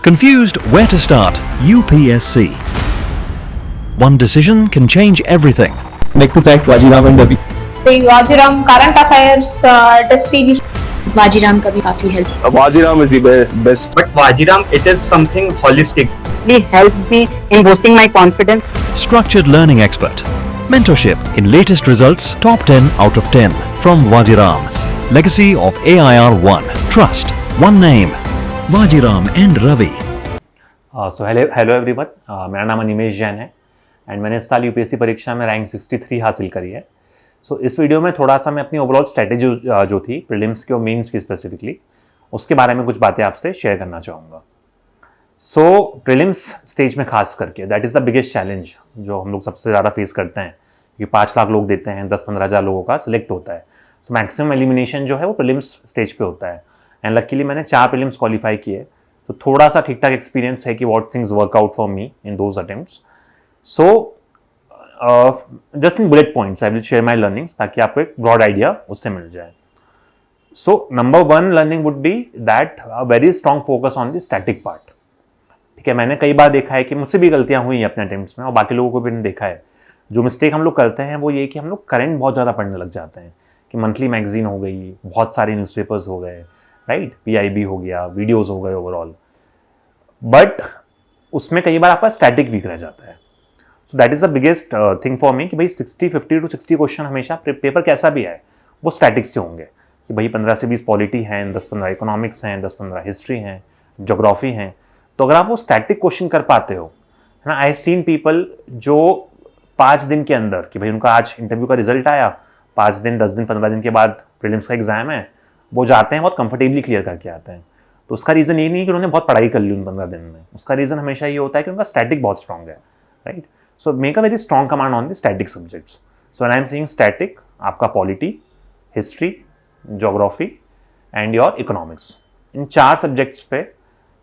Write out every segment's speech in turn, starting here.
Confused where to start? UPSC. One decision can change everything. Like to thank Wajiram and Ravi. Wajiram current affairs test series. Vajiram का भी काफी help. Wajiram is the best. But Wajiram, it is something holistic. It helped me in boosting my confidence. Structured learning expert. Mentorship in latest results, top 10 out of 10 from Wajiram. Legacy of AIR 1. Trust. One name. Wajiram and Ravi. So hello everyone, मेरा नाम अनिमेश जैन है and मैंने इस साल UPSC परीक्षा में rank 63 हासिल करी है. सो इस वीडियो में थोड़ा सा मैं अपनी ओवरऑल स्ट्रेटेजी जो थी प्रीलिम्स की और मेंस की स्पेसिफिकली, उसके बारे में कुछ बातें आपसे शेयर करना चाहूँगा. सो प्रीलिम्स स्टेज में खास करके that is the biggest challenge जो हम लोग सबसे ज़्यादा फेस करते हैं, क्योंकि 5 लाख लोग देते हैं, 10-15 हज़ार लोगों का सिलेक्ट होता है. सो मैक्सिमम एलिमिनेशन जो है वो प्रीलिम्स स्टेज पे होता है एंड लकीली मैंने 4 प्रीलिम्स क्वालिफाई किए, तो थोड़ा सा ठीक ठाक एक्सपीरियंस है कि what things work out for me in those attempts. So just in bullet points I will share my learnings ताकि आपको एक ब्रॉड आइडिया उससे मिल जाए. So number 1 learning would be that very strong focus on the static part. ठीक है, मैंने कई बार देखा है कि मुझसे भी गलतियां हुई हैं अपने अटेम्प्ट्स में और बाकी लोगों को भी मैंने देखा है. जो मिस्टेक हम लोग करते हैं वो ये कि हम लोग करंट बहुत ज़्यादा पढ़ने लग जाते हैं कि मंथली मैगजीन हो गई, बहुत सारे न्यूज़पेपर्स हो गए, राइट, PIB हो गया, वीडियोस हो गए ओवरऑल, बट उसमें कई बार आपका स्टैटिक वीक रह जाता है. So that is the biggest thing for me कि भाई 50 to 60 क्वेश्चन हमेशा पेपर कैसा भी है वो स्टैटिक्स से होंगे कि भाई 15 से 20 पॉलिटी हैं, 10-15 इकोनॉमिक्स हैं, 10-15 हिस्ट्री हैं, जोग्राफी हैं. तो अगर आप वो स्टैटिक क्वेश्चन कर पाते हो, है ना, आई हैव सीन पीपल जो 5 दिन के अंदर कि भाई उनका आज इंटरव्यू का रिजल्ट आया, 5 दिन, 10 दिन, 15 दिन के बाद प्रीलिम्स का एग्जाम है, वो जाते हैं बहुत कंफर्टेबली क्लियर करके आते हैं. तो उसका रीज़न ये नहीं है कि उन्होंने बहुत पढ़ाई कर ली उन 15 दिन में, उसका रीज़न हमेशा ये होता है कि उनका स्टैटिक बहुत स्ट्रॉन्ग है, right. So make a very strong command on the static subjects. So when I am saying static, आपका polity, history, geography and your economics, in 4 subjects पे,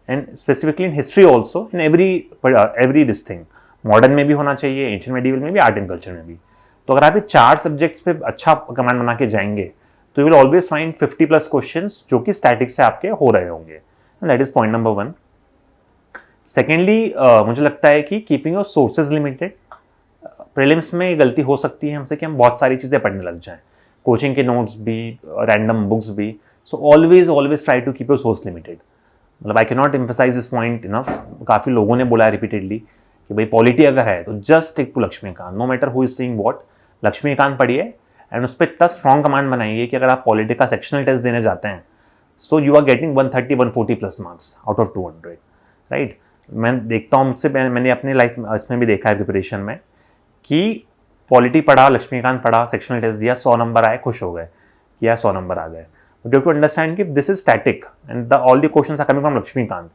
and specifically in history also, in every this thing, modern में भी होना चाहिए, ancient medieval में भी, art and culture में भी. तो अगर आप ये 4 सब्जेक्ट्स पे अच्छा कमांड बना के जाएंगे तो you will always find 50+ questions जो कि स्टैटिक से आपके हो रहे होंगे. That is point number 1. Secondly, मुझे लगता है कि keeping your sources limited. Prelims में गलती हो सकती है हमसे कि हम बहुत सारी चीज़ें पढ़ने लग जाएं, कोचिंग के नोट्स भी, रैंडम बुक्स भी. So always try to keep your source limited. मतलब I can not emphasise this point enough. काफ़ी लोगों ने बोला है रिपीटेडली कि भाई पॉलिटी अगर है तो just stick to Laxmikanth, no matter who is saying what, Laxmikanth पढ़िए एंड उस पर इतना स्ट्रॉन्ग कमांड बनाइए कि अगर आप पॉलिटी का सेक्शनल टेस्ट देने जाते हैं so you are getting 130-140+ marks out of 200, right. मैं देखता हूँ, मुझसे मैंने अपनी लाइफ इसमें भी देखा है प्रिपरेशन में कि पॉलिटी पढ़ा, लक्ष्मीकांत पढ़ा, सेक्शनल टेस्ट दिया, 100 नंबर आए, खुश हो गए कि यार 100 नंबर आ गए. But you have to understand कि this is static and all the questions are coming from Laxmikanth.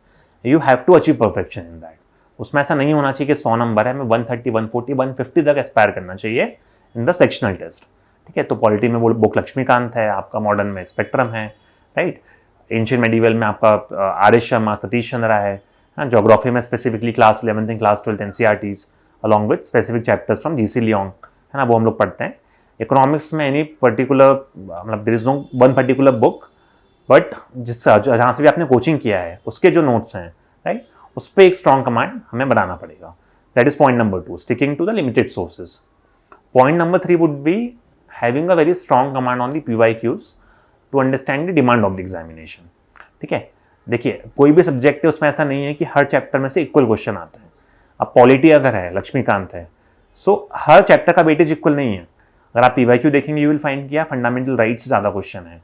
You have to achieve perfection in that. उसमें ऐसा नहीं होना चाहिए कि 100 नंबर है, मैं 130, 140, 150 तक एस्पायर करना चाहिए इन द सेक्शनल टेस्ट. ठीक है, तो पॉलिटी में वो बुक लक्ष्मीकांत है, आपका मॉडर्न में स्पेक्ट्रम है, राइट, एंशिएंट मेडिवल में आपका RS शर्मा, सतीश चंद्रा है, जोग्राफी में specifically class 11 and class 12 NCERTs along with specific chapters from GC Leong, है ना, वो हम लोग पढ़ते हैं. इकोनॉमिक्स में एनी पर्टिकुलर, मतलब there is no one particular book, but जहाँ से भी आपने कोचिंग किया है उसके जो नोट्स हैं, राइट, उस पर एक स्ट्रॉन्ग कमांड हमें बनाना पड़ेगा. That is point number 2, sticking to the limited sources. Point number 3 would be having a very strong command on the PYQs to understand the demand of the examination. ठीक है, देखिए कोई भी सब्जेक्ट है उसमें ऐसा नहीं है कि हर चैप्टर में से इक्वल क्वेश्चन आता है. अब पॉलिटी अगर है, लक्ष्मीकांत है, सो हर चैप्टर का वेटेज इक्वल नहीं है. अगर आप PYQ देखेंगे यू विल फाइंड किया फंडामेंटल राइट से ज़्यादा क्वेश्चन है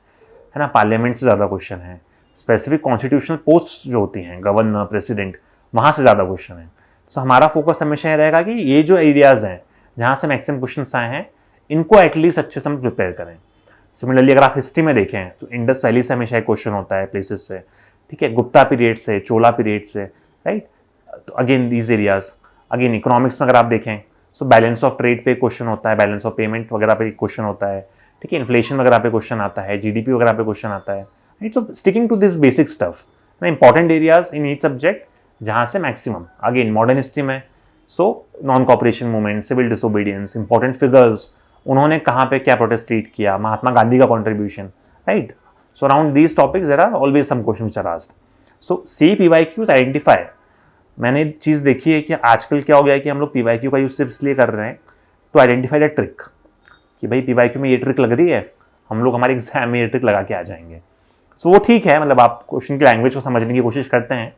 ना, पार्लियामेंट से ज़्यादा क्वेश्चन है, स्पेसिफिक कॉन्स्टिट्यूशनल पोस्ट जो होती हैं, गवर्नर, प्रेसिडेंट, वहाँ से ज़्यादा क्वेश्चन है. सो हमारा फोकस हमेशा ये रहेगा कि ये जो एरियाज़ हैं जहाँ से मैक्सिमम क्वेश्चन आए हैं इनको एटलीस्ट अच्छे से हम प्रिपेयर करें. सिमिलरली अगर आप हिस्ट्री में देखें तो इंडस वैली से हमेशा एक क्वेश्चन होता है, प्लेसेस से, ठीक है, गुप्ता पीरियड से, चोला पीरियड से, राइट. तो again these areas. Again economics में अगर आप देखें सो बैलेंस ऑफ ट्रेड पे क्वेश्चन होता है, बैलेंस ऑफ पेमेंट वगैरह पे क्वेश्चन होता है, ठीक है, इन्फ्लेशन वगैरह पे क्वेश्चन आता है, GDP वगैरह पे क्वेश्चन आता है, right. So sticking to this basic stuff, important areas in each subject जहाँ से मैक्सिमम. अगेन मॉडर्न हिस्ट्री में so non cooperation movement, civil disobedience, important figures, उन्होंने कहाँ पे क्या प्रोटेस्ट लीड किया, महात्मा गांधी का contribution, right. So around these topics there are always some question which are asked. So see PYQs identify. मैंने चीज़ देखी है कि आजकल क्या हो गया है कि हम लोग PYQ का यूज सिर्फ इसलिए कर रहे हैं टू आइडेंटिफाई द ट्रिक, कि भाई PYQ में ये ट्रिक लग रही है, हम लोग हमारे एग्जाम में ये ट्रिक लगा के आ जाएंगे। सो वो ठीक है, मतलब आप क्वेश्चन की लैंग्वेज को समझने की कोशिश करते हैं,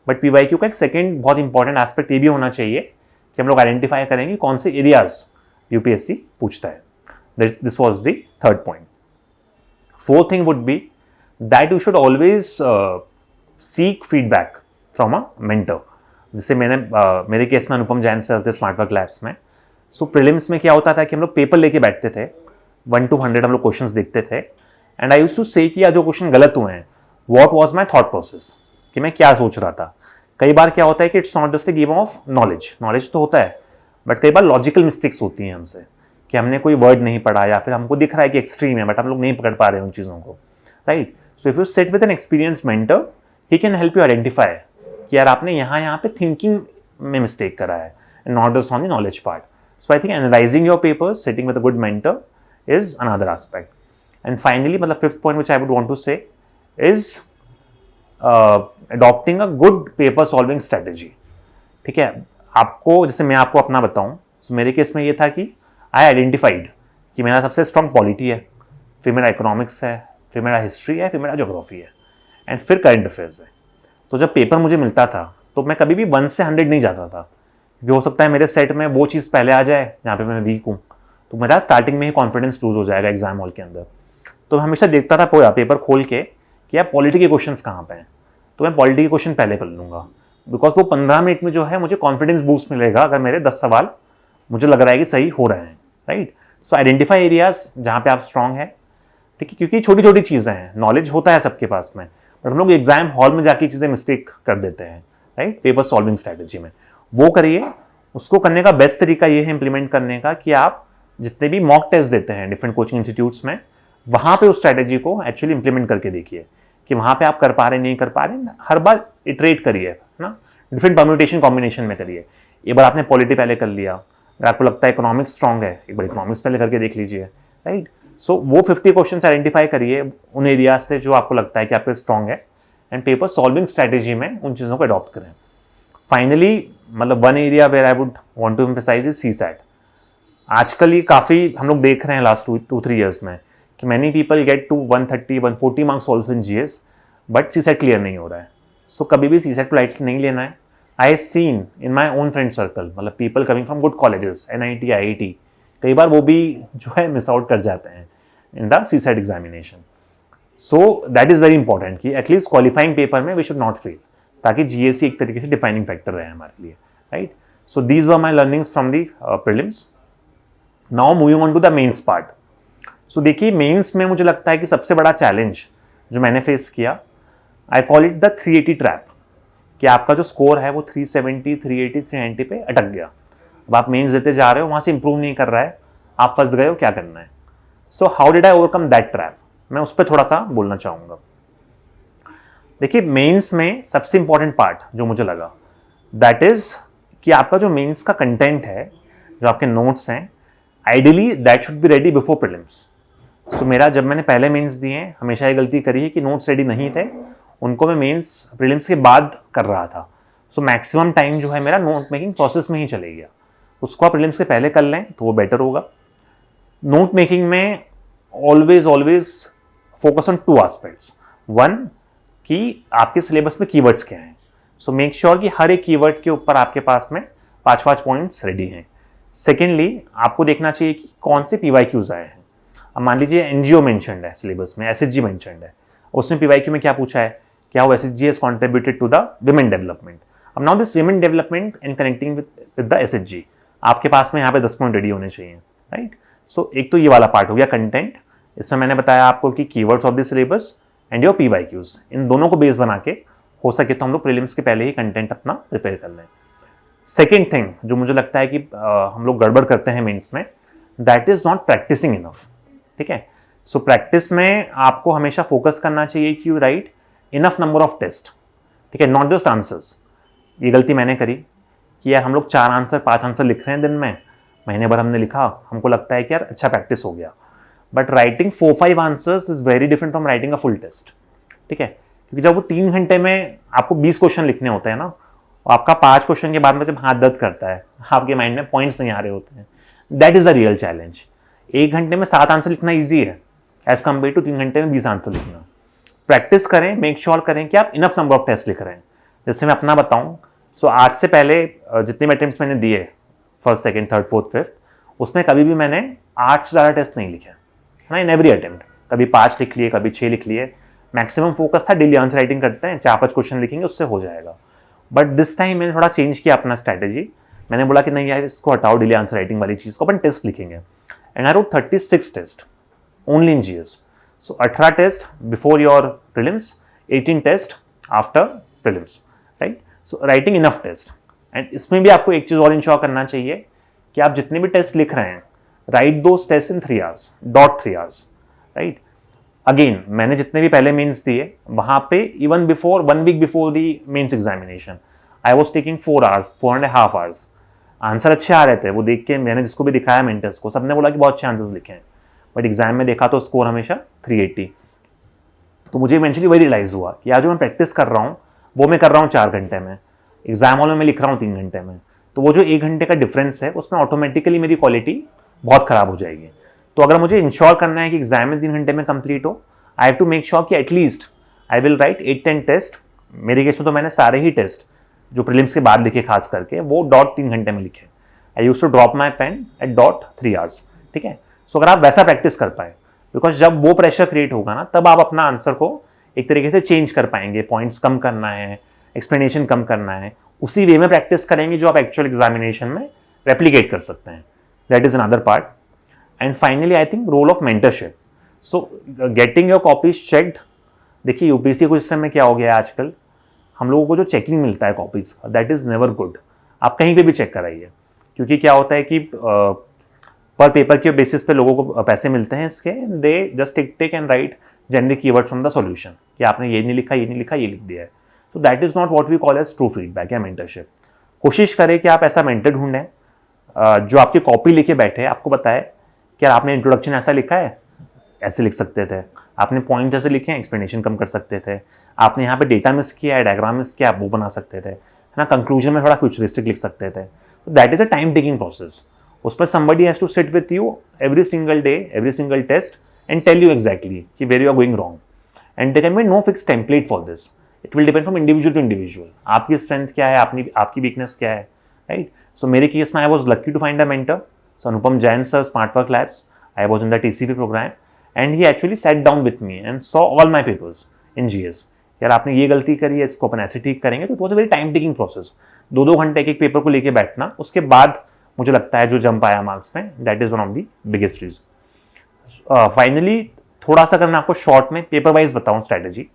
बट PYQ का एक सेकेंड बहुत इंपॉर्टेंट एस्पेक्ट ये भी होना चाहिए कि हम लोग आइडेंटिफाई करेंगे कौन से एरियाज UPSC पूछता है। This was the third point. Fourth thing would be that you should always seek feedback from a mentor. जैसे मेरे केस में अनुपम जैन सर थे स्मार्ट वर्क लैब्स में। सो प्रीलिम्स में क्या होता था कि हम लोग पेपर लेके बैठते थे, 1 to 100 हम लोग क्वेश्चंस देखते थे, एंड आई यूज्ड टू से कि जो क्वेश्चन गलत हुए हैं, what was my thought process, कि मैं क्या सोच रहा था। कई बार क्या होता है कि it's not just a game of knowledge तो होता है, बट कई बार लॉजिकल मिस्टेक्स होती हैं हमसे, कि हमने कोई वर्ड नहीं पढ़ा या फिर हमको दिख रहा है कि एक्सट्रीम है बट हम लोग नहीं पकड़ पा रहे हैं उन चीज़ों को, right. So if you sit with N experienced mentor, he can help you identify कि यार आपने यहाँ पे थिंकिंग में मिस्टेक करा है, not just on the knowledge part. So I think analysing your papers, sitting with a good mentor is another aspect. And finally, मतलब fifth point which I would want to say is adopting a good paper solving strategy. ठीक है, आपको, जैसे मैं आपको अपना बताऊं, तो मेरे केस में ये था कि आई आइडेंटिफाइड कि मेरा सबसे स्ट्रॉन्ग पॉलिटी है, फिर मेरा इकोनॉमिक्स है, फिर मेरा हिस्ट्री है, फिर मेरा ज्योग्राफी है, एंड फिर करंट अफेयर्स है। तो जब पेपर मुझे मिलता था तो मैं कभी भी 1 से 100 नहीं जाता था, क्योंकि हो सकता है मेरे सेट में वो चीज़ पहले आ जाए जहाँ पे मैं वीक हूँ, तो मेरा स्टार्टिंग में ही कॉन्फिडेंस लूज हो जाएगा एग्जाम हॉल के अंदर। तो मैं हमेशा देखता था पूरा पेपर खोल के कि यार पॉलिटी के क्वेश्चंस कहाँ पे हैं, तो मैं पॉलिटी के क्वेश्चन पहले कर लूँगा, बिकॉज वो 15 मिनट में जो है मुझे कॉन्फिडेंस बूस्ट मिलेगा अगर मेरे 10 सवाल मुझे लग रहा है कि सही हो रहे हैं, राइट। सो आइडेंटिफाई एरियाज जहाँ पे आप स्ट्रांग है, ठीक है, क्योंकि छोटी छोटी चीज़ें हैं, नॉलेज होता है सबके पास में, बट हम लोग एग्जाम हॉल में जाके चीज़ें मिस्टेक कर देते हैं, राइट। पेपर सॉल्विंग स्ट्रैटेजी में वो करिए। उसको करने का बेस्ट तरीका ये है इम्प्लीमेंट करने का कि आप जितने भी मॉक टेस्ट देते हैं डिफरेंट कोचिंग इंस्टीट्यूट्स में, वहाँ पे उस स्ट्रैटेजी को एक्चुअली इंप्लीमेंट करके देखिए कि वहाँ पे आप कर पा रहे नहीं कर पा रहे, हर बार इटरेट करिए, है ना, डिफरेंट परम्यूटेशन कॉम्बिनेशन में करिए। एक बार आपने पॉलिटी पहले कर लिया, अगर आपको लगता है इकोनॉमिक्स स्ट्रॉन्ग है, एक बार इकोनॉमिक्स पहले करके देख लीजिए, राइट। सो वो 50 क्वेश्चन आइडेंटिफाई करिए उन एरियाज से जो आपको लगता है कि आपके स्ट्रॉन्ग है, एंड पेपर सॉल्विंग स्ट्रैटेजी में उन चीज़ों को अडॉप्ट करें। फाइनली, मतलब one area where I would want to emphasise is CSAT। आजकल ये काफ़ी हम लोग देख रहे हैं लास्ट 2-3 ईयर्स में कि many people get to 130-140 marks also in GS, but CSAT clear नहीं हो रहा है। सो कभी भी CSAT को लाइटली नहीं लेना है। I have seen in my own friend circle, मतलब people coming from good colleges, NIT, IIT, कई बार वो भी जो है मिस आउट कर जाते हैं in the CSAT examination. So that is very important कि एटलीस्ट क्वालिफाइंग पेपर में वी शुड नॉट फेल, ताकि GSC एक तरीके से डिफाइनिंग फैक्टर रहे हमारे लिए, right. So these were my learnings from the prelims. Now moving on to the mains part. So देखिए, मेंस में मुझे लगता है कि सबसे बड़ा चैलेंज जो मैंने फेस किया, I call it the 380 trap, कि आपका जो स्कोर है वो 370, 380, 390 पे अटक गया। अब आप मेंस देते जा रहे हो, वहाँ से इंप्रूव नहीं कर रहा है, आप फंस गए हो, क्या करना है। So how did I overcome that trap, मैं उस पर थोड़ा सा बोलना चाहूँगा। देखिए, मेंस में सबसे इंपॉर्टेंट पार्ट जो मुझे लगा, दैट इज कि आपका जो मेंस का कंटेंट है, जो आपके नोट्स हैं, ideally that should be ready before prelims. So मेरा, जब मैंने पहले मेंस दिए हैं, हमेशा ये गलती करी है कि नोट्स रेडी नहीं थे, उनको मैं मेंस प्रीलिम्स के बाद कर रहा था। सो मैक्सिमम टाइम जो है मेरा नोट मेकिंग प्रोसेस में ही चले गया। उसको आप प्रीलिम्स के पहले कर लें तो वो बेटर होगा। नोट मेकिंग में always focus on 2 aspects. One, कि आपके सिलेबस में कीवर्ड्स क्या हैं, सो मेक श्योर कि हर एक कीवर्ड के ऊपर आपके पास में 5-5 पॉइंट्स रेडी हैं। सेकेंडली, आपको देखना चाहिए कि कौन से PYQs आए हैं। अब मान लीजिए NGO मेंशन्ड है सिलेबस में, SHG मेंशन्ड है, उसमें PYQ में क्या पूछा है, क्या वो SHG has contributed to the women development। अब now this women development and connecting with the SHG, आपके पास में यहाँ पे 10 पॉइंट रेडी होने चाहिए, राइट। सो एक तो ये वाला पार्ट हो गया कंटेंट। इसमें मैंने बताया आपको कि keywords of the syllabus and your PYQs, इन दोनों को बेस बना के हो सके तो हम लोग प्रीलिम्स के पहले ही कंटेंट अपना प्रिपेयर कर लें। सेकेंड थिंग जो मुझे लगता है कि हम लोग गड़बड़ करते हैं मेंस में, that is not practising enough. ठीक है, सो प्रैक्टिस में आपको हमेशा फोकस करना चाहिए कि you write enough number of test, ठीक है, नॉट जस्ट आंसर्स। ये गलती मैंने करी कि यार हम लोग 4 आंसर 5 आंसर लिख रहे हैं दिन में, महीने भर हमने लिखा, हमको लगता है कि यार अच्छा प्रैक्टिस हो गया, but writing 4-5 answers is very different from writing a full test. ठीक है, क्योंकि जब वो 3 घंटे में आपको 20 क्वेश्चन लिखने होते हैं ना, और आपका 5 क्वेश्चन के बाद में जब हाथ दर्द करता है, आपके माइंड में पॉइंट्स नहीं आ रहे होते हैं, that is the real challenge. 1 घंटे में 7 आंसर लिखना ईजी है एज कम्पेयर टू 3 घंटे में 20 आंसर लिखना। प्रैक्टिस करें, मेक श्योर करें कि आप इनफ नंबर ऑफ टेस्ट लिख रहे हैं। जैसे मैं अपना बताऊं, सो आज से पहले जितने भी अटेम्प्ट्स मैंने दिए, first, second, third, fourth, fifth, उसमें कभी भी मैंने 8 से ज़्यादा टेस्ट नहीं लिखे, है ना, इन एवरी अटेम्प्ट। कभी 5 लिख लिए, कभी 6 लिख लिए। मैक्सिमम फोकस था डेली आंसर राइटिंग करते हैं, 4-5 क्वेश्चन लिखेंगे, उससे हो जाएगा। बट दिस टाइम मैंने थोड़ा चेंज किया अपना स्ट्रैटेजी। मैंने बोला कि नहीं यार, इसको हटाओ, डेली आंसर राइटिंग वाली चीज़ को, अपन टेस्ट लिखेंगे। And I wrote 36 test only in GS. So 18 test before your prelims, 18 test after prelims, right. So writing enough test. And इसमें भी आपको एक चीज़ और इंश्योर करना चाहिए कि आप जितने भी टेस्ट लिख रहे हैं, right those test in 3 hours, dot 3 hours, right. Again, मैंने जितने भी पहले मेंस दिए, वहाँ पे even before 1 week before the mains examination, I was taking 4 hours, 4.5 hours. Answer अच्छे आ रहे थे, वो देख के मैंने जिसको भी दिखाया मेंटर्स को, सबने बोला कि बहुत अच्छे आंसर्स लिखे हैं। बट एग्जाम में देखा तो स्कोर हमेशा 380। तो मुझे इवेंचुअली वही रियलाइज हुआ कि यार जो मैं प्रैक्टिस कर रहा हूँ वो मैं कर रहा हूँ 4 घंटे में, एग्जाम हॉल में मैं लिख रहा हूँ 3 घंटे में। तो वो जो 1 घंटे का डिफरेंस है, उसमें ऑटोमेटिकली मेरी क्वालिटी बहुत खराब हो जाएगी। तो अगर मुझे इंश्योर करना है कि एग्जाम में 3 घंटे में कंप्लीट हो, I have to make sure कि at least I will write 8-10 test. मेरे केस में तो मैंने सारे ही टेस्ट जो प्रीलिम्स के बाद लिखे, खास करके वो डॉट 3 घंटे में लिखे। I use to drop my pen at dot 3 hours, ठीक है। सो अगर आप वैसा प्रैक्टिस कर पाए, बिकॉज जब वो प्रेशर क्रिएट होगा ना, तब आप अपना आंसर को एक तरीके से चेंज कर पाएंगे। पॉइंट्स कम करना है, एक्सप्लेनेशन कम करना है, उसी वे में प्रैक्टिस करेंगे जो आप एक्चुअल एग्जामिनेशन में रेप्लीकेट कर सकते हैं। That is another part. And finally I think role of mentorship. So getting your copies checked. देखिए यूपीएससी को सिस्टम में क्या हो गया है आजकल, हम लोगों को जो चेकिंग मिलता है कॉपीज का, दैट इज नेवर गुड। आप कहीं पे भी चेक कराइए, क्योंकि क्या होता है कि पर पेपर के बेसिस पे लोगों को पैसे मिलते हैं इसके। They just take and write generic keywords from the solution कि आपने ये नहीं लिखा, ये नहीं लिखा, ये लिख दिया है। So that is not what we call as true feedback या मेंटरशिप। कोशिश करें कि आप ऐसा मेंटर ढूंढें जो आपकी कॉपी लेके बैठे, आपको बताए कि आपने इंट्रोडक्शन ऐसा लिखा है, ऐसे लिख सकते थे, आपने पॉइंट ऐसे लिखे हैं, एक्सप्लेनेशन कम कर सकते थे, आपने यहाँ पे डेटा मिस किया है, डायग्राम मिस किया, आप वो बना सकते थे, है ना। कंक्लूजन में थोड़ा फ्यूचरिस्टिक लिख सकते थे। That is a time taking process. उस पर somebody has to sit with you every single day, every single test and tell you exactly कि where you are going wrong. And there can be no fixed template for this. It will depend from individual to individual. आपकी strength क्या है, आपकी weakness क्या है, right? So मेरे case में I was lucky to find a mentor. So Anupam Jain sir, Smart Work Labs. I was in the TCP program and he actually sat down with me and saw all my papers in GS. यार आपने ये गलती करी है, इसको अपन ऐसे ठीक करेंगे। तो it was a very time taking process. 2-2 घंटे एक पेपर को लेके बैठना, उसके बाद मुझे लगता है जो जंप आया मार्क्स में, that is one of the biggest reason. Finally थोड़ा सा अगर मैं आपको शॉर्ट में पेपर वाइज बताऊं स्ट्रैटेजी,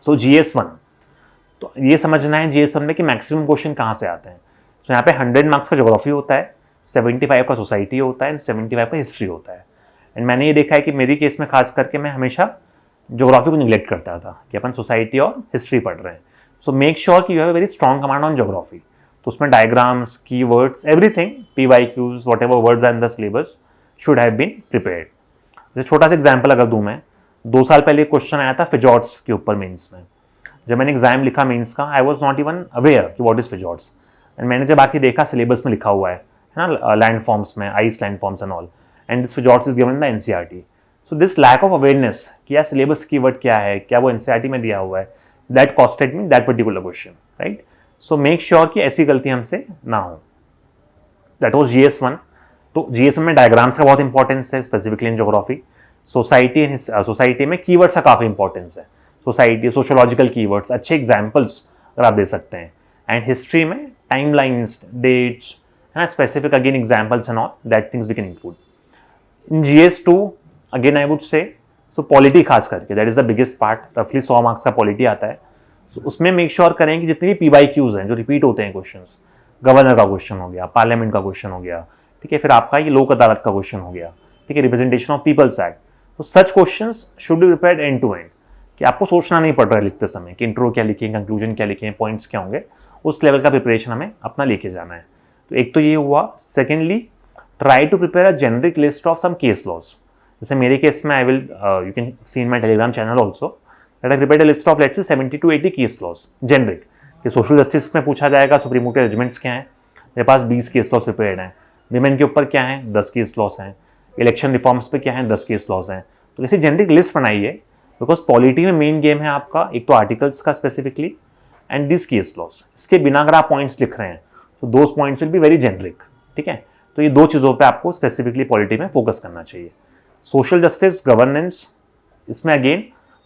सो GS1, तो ये समझना है GS1 में कि मैक्सिमम क्वेश्चन कहाँ से आते हैं। सो यहाँ पे 100 मार्क्स का ज्योग्राफी होता है, 75 का सोसाइटी होता है एंड 75 का हिस्ट्री होता है। एंड मैंने ये देखा है कि मेरी केस में खास करके मैं हमेशा ज्योग्राफी को निगलेक्ट करता था कि अपन सोसाइटी और हिस्ट्री पढ़ रहे हैं। सो मेक श्योर कि you have a very strong command on geography. तो उसमें diagrams, keywords, everything, PYQs, whatever words are in the syllabus should have been prepared. छोटा सा एग्जांपल अगर दूं मैं, 2 साल पहले एक क्वेश्चन आया था फिजॉर्ट्स के ऊपर मेंस में। जब मैंने एग्जाम लिखा मेंस का, I was not even aware कि व्हाट इज फिजॉर्ट्स। एंड मैंने जब आके देखा सिलेबस में लिखा हुआ है ना, लैंड फॉर्म्स में, ice land forms and all, and this fjords is given in the NCERT। So this lack of awareness कि यार सिलेबस कीवर्ड क्या है, क्या वो NCERT में दिया हुआ है, that costed me that particular question, right. So make sure कि ऐसी गलती हमसे ना हो। That was GS1। तो GS1 में डायग्राम्स का बहुत इंपॉर्टेंस है, स्पेसिफिकली इन ज्योग्राफी। सोसाइटी में कीवर्ड्स का काफ़ी इंपॉर्टेंस है। सोसाइटी, सोशोलॉजिकल कीवर्ड्स, अच्छे एग्जाम्पल्स अगर आप दे सकते हैं। एंड हिस्ट्री में टाइम लाइन्स, डेट्स, है ना, specific again examples and all, that things we can include. In GS2 again I would से, सो पॉलिटी खास करके, that is the biggest part. रफली 100 मार्क्स का पॉलिटी आता है। So, उसमें मेक श्योर करें कि जितने भी PYQs हैं जो रिपीट होते हैं क्वेश्चंस, गवर्नर का क्वेश्चन हो गया, पार्लियामेंट का क्वेश्चन हो गया, ठीक है, फिर आपका ये लोक अदालत का क्वेश्चन हो गया, ठीक है, रिप्रेजेंटेशन ऑफ पीपल्स एक्ट। तो such questions should be prepared end to end, कि आपको सोचना नहीं पड़ रहा है लिखते समय कि इंट्रो क्या लिखें, कंक्लूजन क्या लिखें, पॉइंट्स क्या होंगे। उस लेवल का प्रिपरेशन हमें अपना लेके जाना है। तो एक तो ये हुआ। Secondly, try to prepare a generic list of some case laws. जैसे मेरे केस में I will, you can see in my Telegram channel also, that I prepared a list of let's say 70 to 80 case laws generic, कि social justice में पूछा जाएगा supreme court के judgements क्या हैं, मेरे पास 20 केस लॉस प्रिपेयर्ड हैं, विमेन के ऊपर क्या है 10 केस लॉस हैं, इलेक्शन रिफॉर्म्स पे क्या है 10 केस लॉस हैं। तो ऐसी जेनरिक लिस्ट बनाइए, बिकॉज पॉलिटी में मेन गेम है आपका एक तो आर्टिकल्स का specifically and this case laws. इसके बिना अगर आप पॉइंट्स लिख रहे हैं तो those points will be very generic, ठीक है। तो ये दो चीज़ों पे आपको स्पेसिफिकली पॉलिटी में फोकस करना चाहिए। सोशल जस्टिस, गवर्नेंस, इसमें again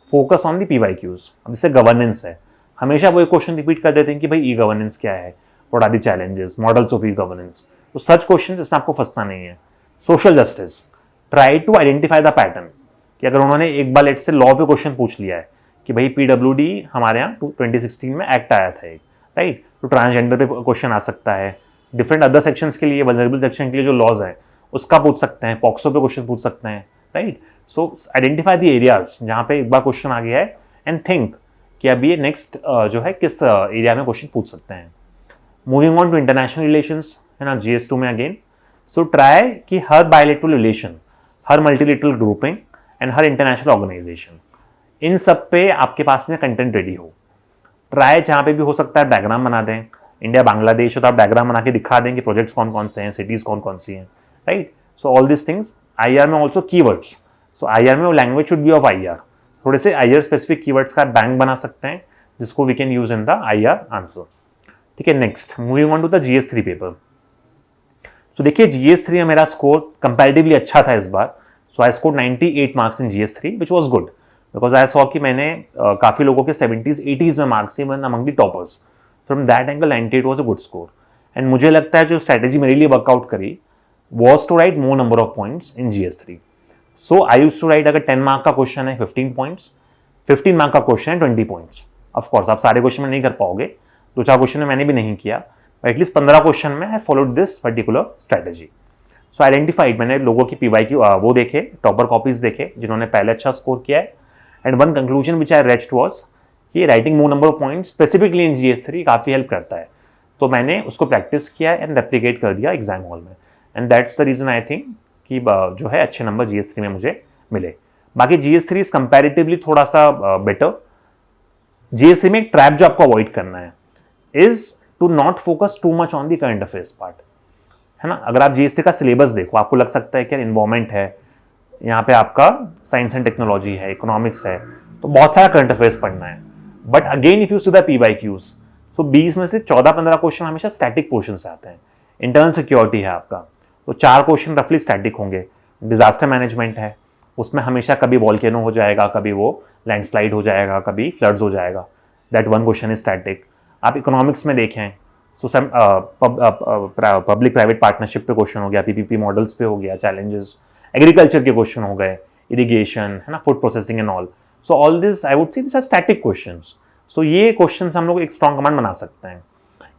focus on the PYQs। अब जैसे गवर्नेंस है, हमेशा वो एक क्वेश्चन रिपीट कर देते हैं कि भाई ई गवर्नेंस क्या है, what are the challenges, models of e governance. तो सच क्वेश्चन इसमें आपको फंसना नहीं है। Social justice, try to identify the pattern, कि अगर उन्होंने एक बार लेट से लॉ पे क्वेश्चन पूछ लिया है कि भाई PWD हमारे यहाँ 2016 में एक्ट आया था एक, राइट, तो ट्रांसजेंडर पे क्वेश्चन आ सकता है, डिफरेंट अदर सेक्शंस के लिए, वल्नरेबल सेक्शन के लिए जो लॉज हैं उसका पूछ सकते हैं, पॉक्सो पे क्वेश्चन पूछ सकते हैं, right. So identify the areas जहाँ पे एक बार क्वेश्चन आ गया है एंड थिंक कि अब ये नेक्स्ट जो है किस एरिया में क्वेश्चन पूछ सकते हैं। Moving on to international relations है ना, GS2 में अगेन, सो ट्राई कि हर बायलैटरल रिलेशन, हर मल्टीलेटरल ग्रुपिंग एंड हर इंटरनेशनल ऑर्गेनाइजेशन, इन सब पे आपके पास में कंटेंट रेडी हो। ट्राई जहाँ पे भी हो सकता है डायग्राम बना दें, इंडिया बांग्लादेश हो तो आप डायग्राम बना के दिखा दें कि प्रोजेक्ट्स कौन कौन से हैं, सिटीज़ कौन कौन सी हैं, right. So all this things. IR में ऑल्सो कीवर्ड्स, सो IR में वो language should be of IR, थोड़े से IR स्पेसिफिक कीवर्ड्स का बैंक बना सकते हैं जिसको we can use in the IR answer, ठीक है। Next moving on to the GS3 paper. So देखिए GS3 में मेरा स्कोर कंपैरेटिवली अच्छा था इस बार। So I score 98 marks in GS3 which was good, because I saw कि मैंने काफ़ी लोगों के 70s 80s में marks even among the toppers. From that angle 98 was a good score. And मुझे लगता है जो स्ट्रैटेजी मेरे लिए वर्कआउट करी was to write more number of points in GS3। So I use to write, अगर 10 mark का क्वेश्चन है 15 पॉइंट्स, 15 मार्क का क्वेश्चन है 20 पॉइंट्स। ऑफकोर्स आप सारे क्वेश्चन में नहीं कर पाओगे, 2-4 क्वेश्चन में मैंने भी नहीं किया, एटलीस्ट 15 क्वेश्चन में I followed this particular strategy. So identified, मैंने लोगों की PYQ वो देखे, टॉपर कॉपीज देखे जिन्होंने पहले अच्छा स्कोर किया है, and one conclusion which I reached was कि writing more number of points specifically in GS3 काफ़ी हेल्प करता है। तो मैंने उसको प्रैक्टिस किया एंड रेप्लिकेट कर दिया एग्जाम हॉल में, and that's the reason I think कि जो है अच्छे नंबर GS3 में मुझे मिले। बाकी GS3 इज कंपैरेटिवली थोड़ा सा बेटर। GS3 में एक ट्रैप जो आपको अवॉइड करना है is to not focus too much on the current affairs part, है ना। अगर आप GS3 का सिलेबस देखो, आपको लग सकता है कि एनवायरमेंट है, यहाँ पे आपका साइंस एंड टेक्नोलॉजी है, इकोनॉमिक्स है, तो बहुत सारा करंट अफेयर्स पढ़ना है। But again if you see the PYQs, सो 20 में से 14-15 क्वेश्चन हमेशा स्टैटिक पोर्शन से आते हैं। इंटरनल सिक्योरिटी है आपका, तो 4 क्वेश्चन रफली स्टैटिक होंगे। डिजास्टर मैनेजमेंट है, उसमें हमेशा कभी वॉल्केनो हो जाएगा, कभी वो लैंडस्लाइड हो जाएगा, कभी फ्लड्स हो जाएगा, that one question is static. आप इकोनॉमिक्स में देखें सो सम पब्लिक प्राइवेट पार्टनरशिप पे क्वेश्चन हो गया, PPP मॉडल्स पे हो गया चैलेंजेस, एग्रीकल्चर के क्वेश्चन हो गए, इरिगेशन है ना, food processing and all. So all this I would say this are static questions. So ये क्वेश्चंस हम लोग एक स्ट्रॉन्ग कमांड बना सकते हैं।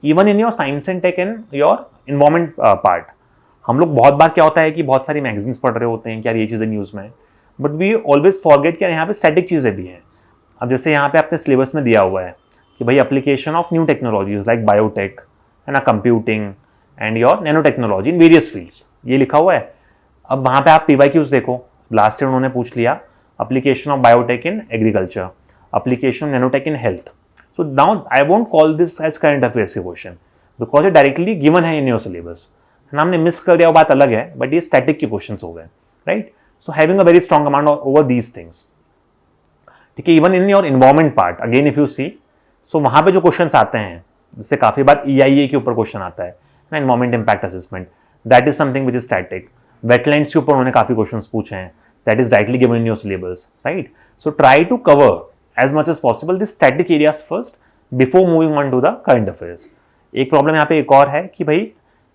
Even in your science and tech and your environment part, हम लोग बहुत बार क्या होता है कि बहुत सारी मैगजीन्स पढ़ रहे होते हैं कि यार ये चीज़ें न्यूज़ में, बट वी ऑलवेज फॉरगेट कि यहाँ पे स्टैटिक चीज़ें भी हैं। अब जैसे यहाँ पे आपने सिलेबस में दिया हुआ है कि भाई application of new technologies like biotech है ना, computing and your nano technology in various fields, ये लिखा हुआ है। अब वहाँ पे आप PYQs देखो, लास्ट ईयर उन्होंने पूछ लिया application of biotech in agriculture, application nanotech in health. So now I won't call this as current affairs question because ये डायरेक्टली गिवन है इन योर सिलेबस, हमने मिस कर दिया वो बात अलग है, बट ये स्टैटिक के क्वेश्चन हो गए, right. So having a very strong command over these things, ठीक है। Even in your environment part again if you see, so वहाँ पे जो क्वेश्चन आते हैं, जैसे काफ़ी बार EIA के ऊपर क्वेश्चन आता है ना, environment impact assessment, that is something which is static. Wetlands के ऊपर उन्होंने काफ़ी क्वेश्चन पूछे हैं, that is directly given in your syllabus, right. So try to cover as much as possible this static areas first before moving on to the current affairs. एक problem यहाँ पे एक और है कि भाई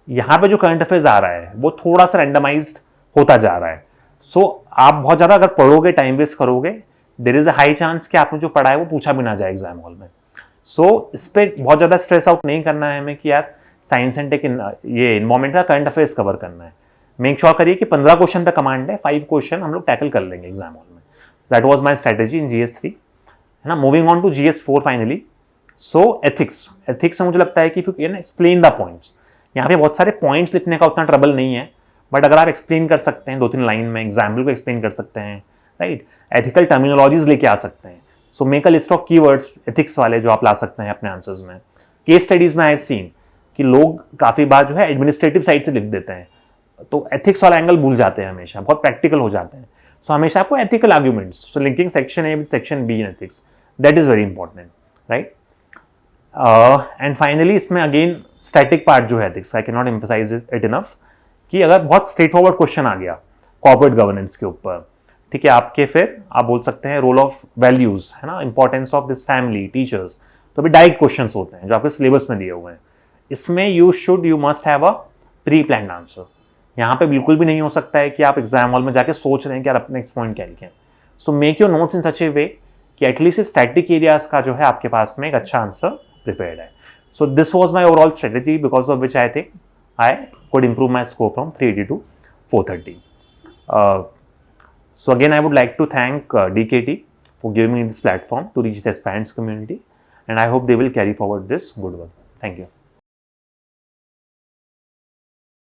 यहाँ पे जो करंट अफेयर्स आ रहा है वो थोड़ा सा रैंडमाइज्ड होता जा रहा है। सो आप बहुत ज़्यादा अगर पढ़ोगे, टाइम वेस्ट करोगे, there is a high chance कि आपने जो पढ़ा है वो पूछा भी ना जाए एग्जाम हॉल में। सो इस पर बहुत ज़्यादा स्ट्रेस आउट नहीं करना है हमें कि यार साइंस एंड टेक ये इन्वायरमेंट का करंट अफेयर्स कवर करना है। मेक श्योर करिए कि 15 क्वेश्चन पे कमांड है, 5 क्वेश्चन हम लोग टैकल कर लेंगे एग्जाम हॉल में। That was my strategy in GS3, है ना। Moving on to GS4 finally. So ethics में मुझे लगता है कि if you explain the points, यहाँ पे बहुत सारे पॉइंट्स लिखने का उतना ट्रबल नहीं है, बट अगर आप एक्सप्लेन कर सकते हैं 2-3 लाइन में, एग्जाम्पल को एक्सप्लेन कर सकते हैं, राइट, एथिकल टर्मिनोलॉजीज लेके आ सकते हैं, so make a list of keywords ethics वाले जो आप ला सकते हैं अपने आंसर्स में. केस स्टडीज में आई हैव सीन कि लोग काफ़ी बार जो है एडमिनिस्ट्रेटिव साइड से लिख देते हैं, तो एथिक्स वाला एंगल भूल जाते हैं, हमेशा बहुत प्रैक्टिकल हो जाते हैं. सो हमेशा आपको ethical arguments, so linking section A with section B in ethics, that is very important, right. And finally इसमें अगेन स्टैटिक पार्ट जो है ethics, I can not emphasise it enough, कि अगर बहुत स्ट्रेट फॉरवर्ड क्वेश्चन आ गया corporate governance के ऊपर, ठीक है, आपके फिर आप बोल सकते हैं रोल ऑफ वैल्यूज, है ना, importance of this family, teachers, तो अभी डायरेक्ट क्वेश्चंस होते हैं जो आपके सिलेबस में दिए हुए हैं. इसमें you must have a pre planned answer. यहाँ पे बिल्कुल भी नहीं हो सकता है कि आप एग्जाम हॉल में जाके सोच रहे हैं कि यार अपने नेक्स्ट पॉइंट क्या लिखें. सो मेक योर नोट्स इन सच ए वे कि एटलीस्ट स्टैटिक एरियाज का जो है आपके पास में एक अच्छा आंसर प्रिपेयर्ड है. So this was my overall strategy, because of which I think I could improve my score from 380 to 430. So again, I would like to thank DKT for giving me this platform to reach the aspirants community, and I hope they will carry forward this good work. Thank you.